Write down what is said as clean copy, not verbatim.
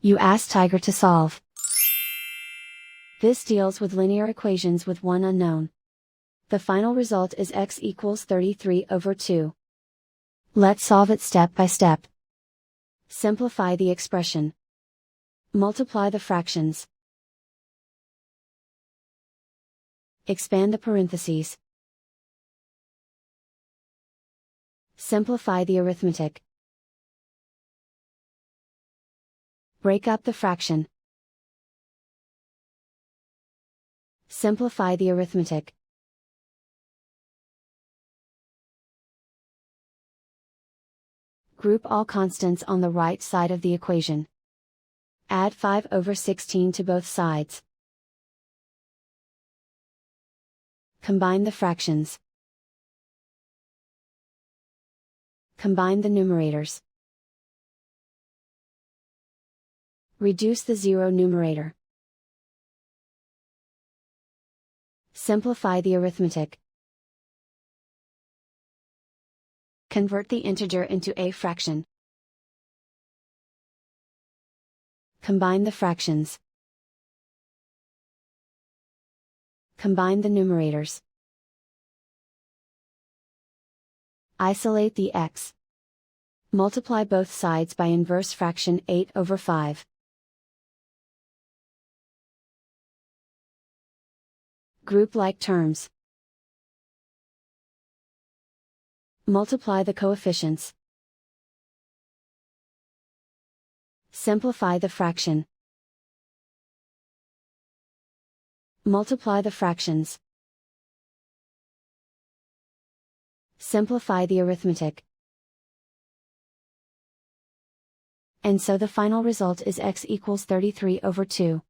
You ask Tiger to solve. This deals with linear equations with one unknown. The final result is x equals 33/2. Let's solve it step by step. Simplify the expression. Multiply the fractions. Expand the parentheses. Simplify the arithmetic. Break up the fraction. Simplify the arithmetic. Group all constants on the right side of the equation. Add 5/16 to both sides. Combine the fractions. Combine the numerators. Reduce the zero numerator. Simplify the arithmetic. Convert the integer into a fraction. Combine the fractions. Combine the numerators. Isolate the x. Multiply both sides by inverse fraction 8/5. Group like terms. Multiply the coefficients. Simplify the fraction. Multiply the fractions. Simplify the arithmetic. And so the final result is x equals 33/2.